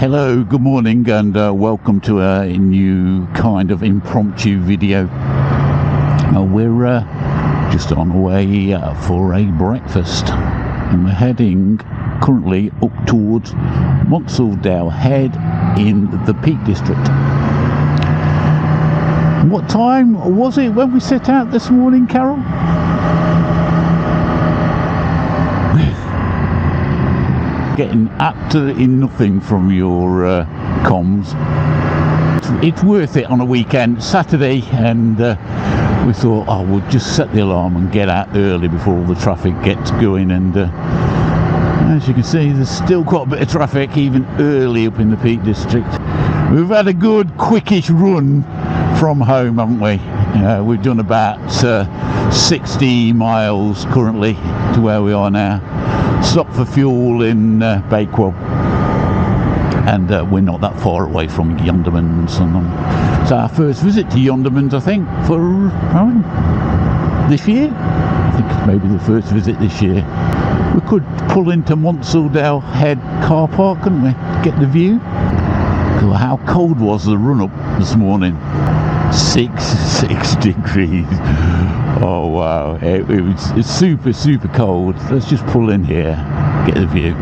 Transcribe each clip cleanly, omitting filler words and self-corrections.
Hello, good morning, and welcome to a new kind of impromptu video. We're just on our way for a breakfast, and we're heading currently up towards Monsal Head in the Peak District. What time was it when we set out this morning, Carol? Getting absolutely nothing from your comms. It's worth it on a weekend, Saturday, and we thought, oh, we'll just set the alarm and get out early before all the traffic gets going. And as you can see, there's still quite a bit of traffic even early up in the Peak District. We've had a good quickish run from home, haven't we? We've done about 60 miles currently to where we are now. Stopped for fuel in Bakewell, and we're not that far away from Yondermans. And it's our first visit to Yondermans, I think, for this year. I think it's maybe the first visit this year. We could pull into Monsal Head car park, couldn't we? Get the view. How cold was the run up this morning? 6 degrees. Oh wow, it's super cold. Let's just pull in here, get the view.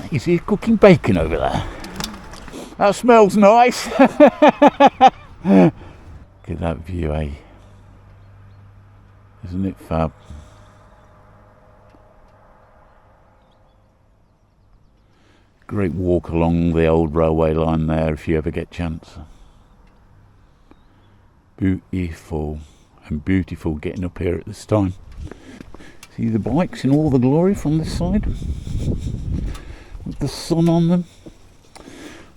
Is he cooking bacon over there? That smells nice. Look at that view, eh? Isn't it fab? Great walk along the old railway line there if you ever get a chance. Beautiful, and beautiful getting up here at this time. See the bikes in all the glory from this side, with the sun on them,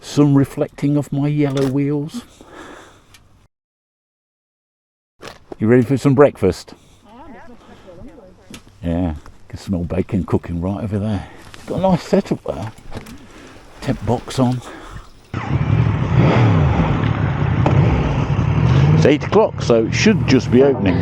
sun reflecting off my yellow wheels. You ready for some breakfast? Yeah, can smell bacon cooking right over there. It's got a nice setup there. Tent box on. It's 8 o'clock, so it should just be opening.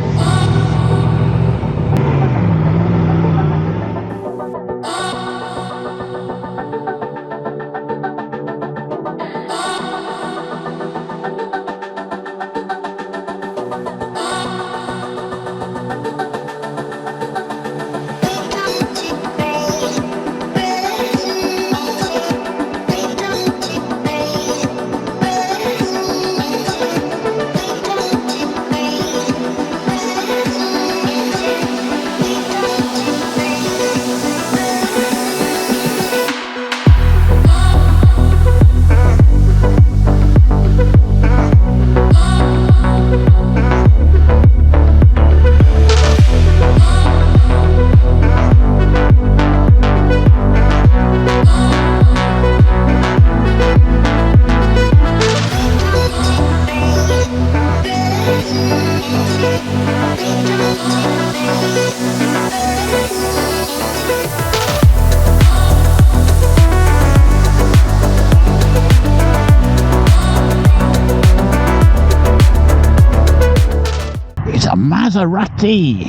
Maserati!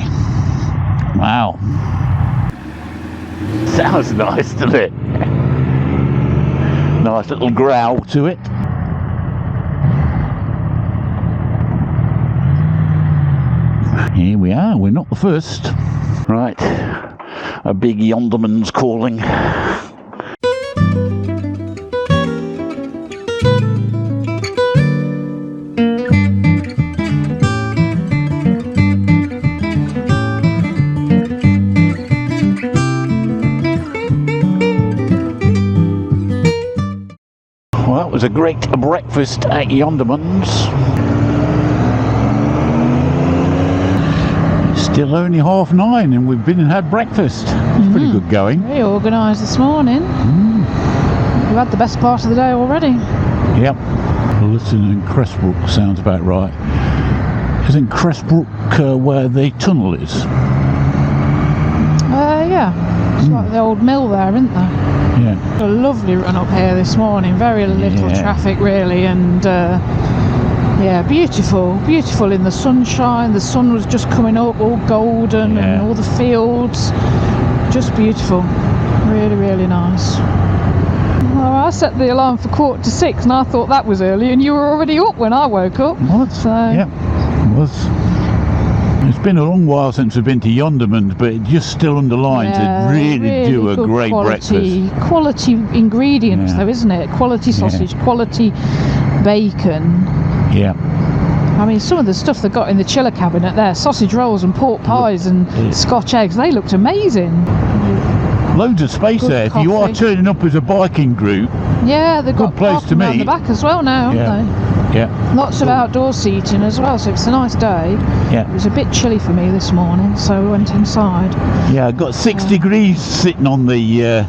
Wow. Sounds nice, doesn't it? Nice little growl to it. Here we are, we're not the first. Right, a big Yondermans calling. Well, that was a great breakfast at Yondermans. It's still only 9:30 and we've been and had breakfast. It's pretty good going. Very organised this morning. We've had the best part of the day already. Yep. Listen and Crestbrook sounds about right. Isn't Crestbrook where the tunnel is? Yeah. It's like the old mill there, isn't there? Yeah. A lovely run up here this morning. Very little traffic really, and yeah, beautiful in the sunshine. The sun was just coming up, all golden, and all the fields. Just beautiful. Really, really nice. Well, I set the alarm for 6:15 and I thought that was early, and you were already up when I woke up. What? So. Yeah, it was. It's been a long while since we've been to Yondermans, but it just still underlines it really do a great breakfast. Quality ingredients though, isn't it? Quality sausage, quality bacon. Yeah. I mean, some of the stuff they got in the chiller cabinet there, sausage rolls and pork pies and Scotch eggs, they looked amazing. Loads of space there. Coffee. If you are turning up as a biking group, yeah, they've got place to around meet. the back as well now, haven't they? Yeah. Lots of outdoor seating as well, so it's a nice day. Yeah. It was a bit chilly for me this morning, so we went inside. Yeah, I got 6 degrees sitting on the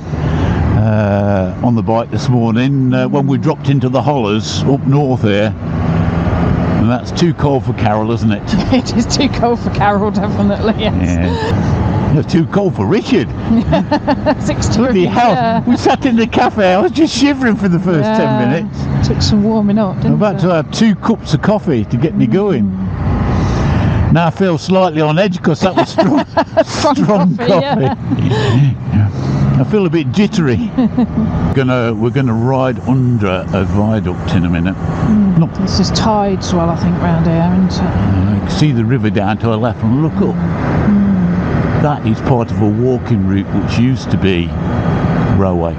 bike this morning when we dropped into the hollers up north here. And that's too cold for Carol, isn't it? It is too cold for Carol, definitely, yes. Yeah. It's too cold for Richard. 6 degrees. Bloody hell. Yeah. We sat in the cafe, I was just shivering for the first 10 minutes. Took some warming up, didn't I'm about to have 2 cups of coffee to get me going. Now I feel slightly on edge because that was strong coffee. Yeah. I feel a bit jittery. We're gonna ride under a viaduct in a minute. This is tide swell, I think, round here, isn't it? You can see the river down to our left and look up. That is part of a walking route which used to be railway.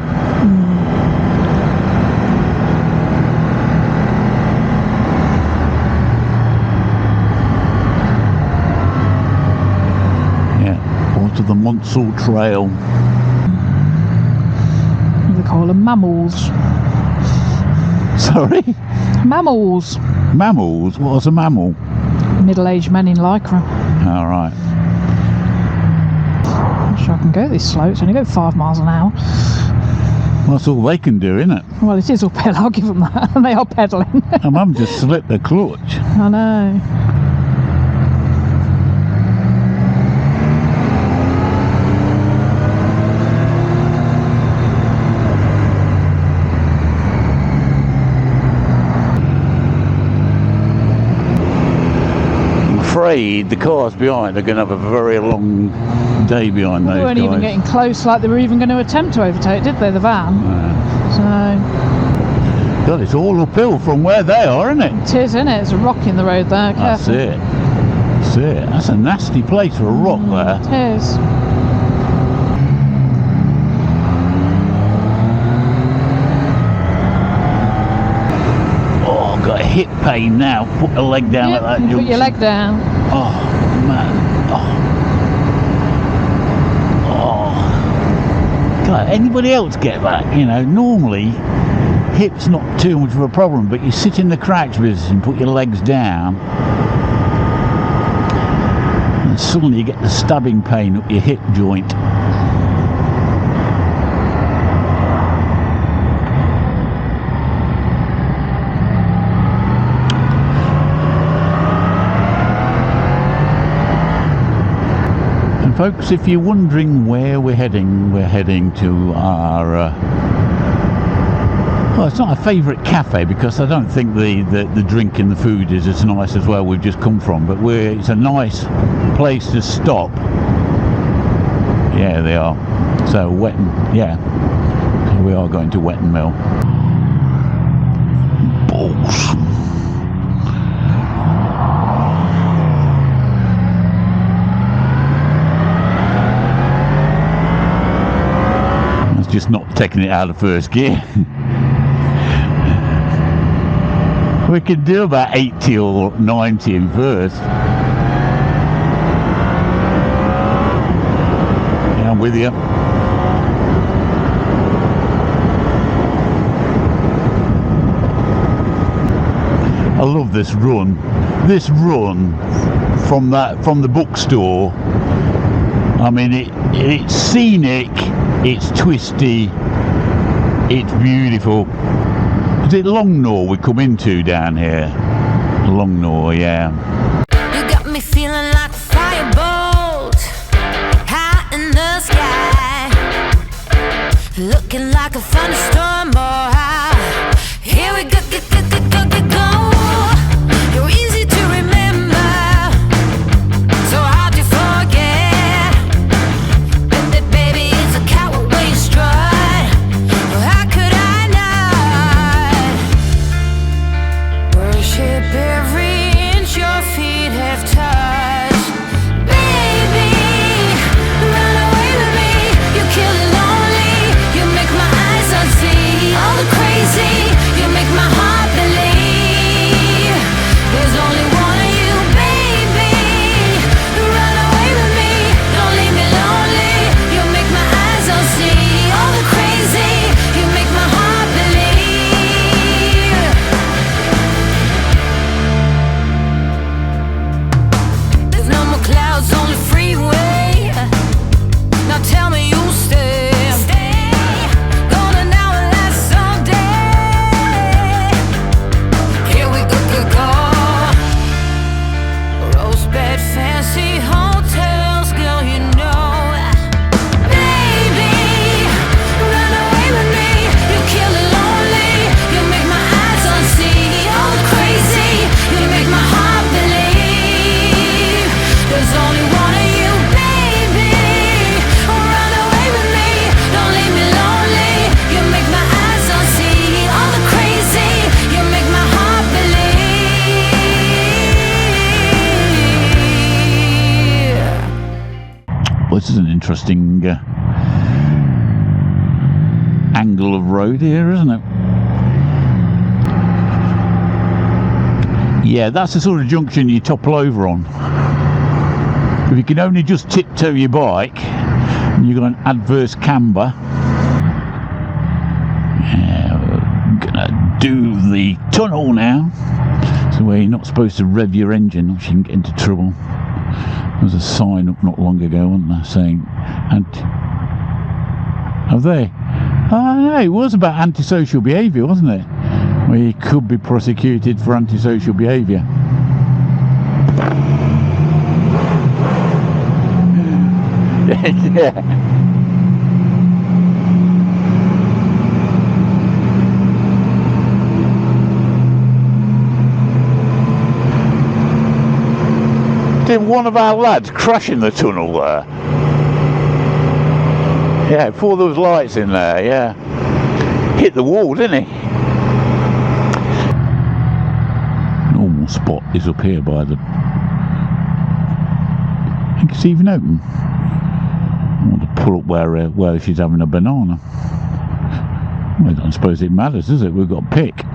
Yeah, part of the Monsal Trail. They call them mammals. Sorry? Mammals. Mammals? What's a mammal? Middle-aged men in lycra. All right. I'm not sure I can go this slow. It's only go 5 miles an hour. Well, that's all they can do, isn't it? Well, it is uphill, I'll give them that. And they are pedalling. And Mum just slipped the clutch. I know. Afraid the cars behind are going to have a very long day behind those guys. They weren't even getting close, like they were even going to attempt to overtake, did they, the van? So God, it's all uphill from where they are, isn't it? it is, isn't it? It's a rock in the road there. That's Careful. it. That's it. That's a nasty place for a rock there. It is. Oh, I've got a hip pain now. Put a leg down Yep, like that. you put your junction. leg down. Oh, man. Oh. God, anybody else get that? You know, normally hip's not too much of a problem, but you sit in the crouch position and put your legs down, and suddenly you get the stabbing pain up your hip joint. And folks, if you're wondering where we're heading to our well, it's not a favourite cafe because I don't think the drink and the food is as nice as where we've just come from, but it's a nice place to stop. Yeah, they are. So Wetton, yeah. So we are going to Wetton Mill. Balls. That's just not taking it out of first gear. We can do about 80 or 90 in first. Yeah, I'm with you. I love this run. This run from the bookstore. I mean, it's scenic, it's twisty, it's beautiful. Is it Longnor we come into down here? Longnor, yeah. shaking like a thunderstorm. Oh, here we go, go, go, go, go, go, go. You're easy to remember, so hard to forget. But baby, it's a coward way you strut. Oh, how could I not worship every inch your feet have touched? Baby, run away with me. You kill it lonely. You make my eyes unsee. All the crazy. You make my heart believe there's only one of you, baby. Run away with me. Don't leave me lonely. You make my eyes unsee. All the crazy. You make my heart believe. There's no more clouds on the freeway. Now tell me you'll stay. Gonna now last someday. Here we go, go, go. Rose bed, fancy hotels, girl, you know. Baby, run away with me. You kill it lonely. You make my eyes unsee. All the crazy. You make my heart believe there's only one of you, baby. Run away with me. Don't leave me lonely. You make my eyes unsee. All the crazy. You make my heart believe. Well, this is an interesting angle of road here, isn't it? Yeah, that's the sort of junction you topple over on. If you can only just tiptoe your bike and you've got an adverse camber. Yeah, we're gonna do the tunnel now. So where you're not supposed to rev your engine, or you can get into trouble. There was a sign up not long ago, wasn't there, saying have they? Oh no, it was about antisocial behaviour, wasn't it? Where you could be prosecuted for antisocial behaviour. Yeah. Didn't one of our lads crash in the tunnel there? Yeah, before there was lights in there, yeah. Hit the wall, didn't he? Normal spot is up here by the... I think it's even open. I want to pull up where she's having a banana. Well, I don't suppose it matters, does it? We've got a pick.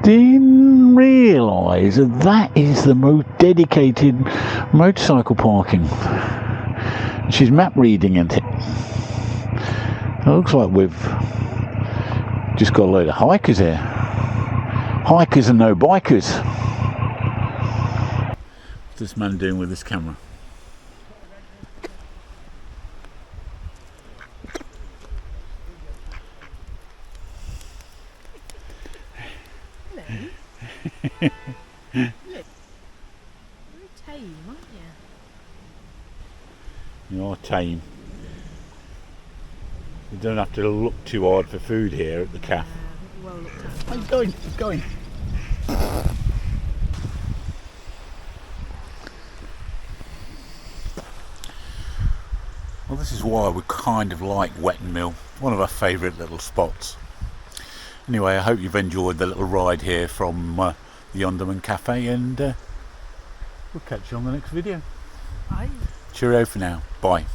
Didn't realise that is the most dedicated motorcycle parking. She's map reading, isn't it? It looks like we've just got a load of hikers here. Hikers and no bikers. What's this man doing with this camera? Very tame, aren't you? You are tame. You don't have to look too hard for food here at the cafe. Well looked after. I'm going, I'm going. Well, this is why we kind of like Wetton Mill, one of our favourite little spots. Anyway, I hope you've enjoyed the little ride here from the Yondermans Café, and we'll catch you on the next video. Bye. Cheerio for now. Bye.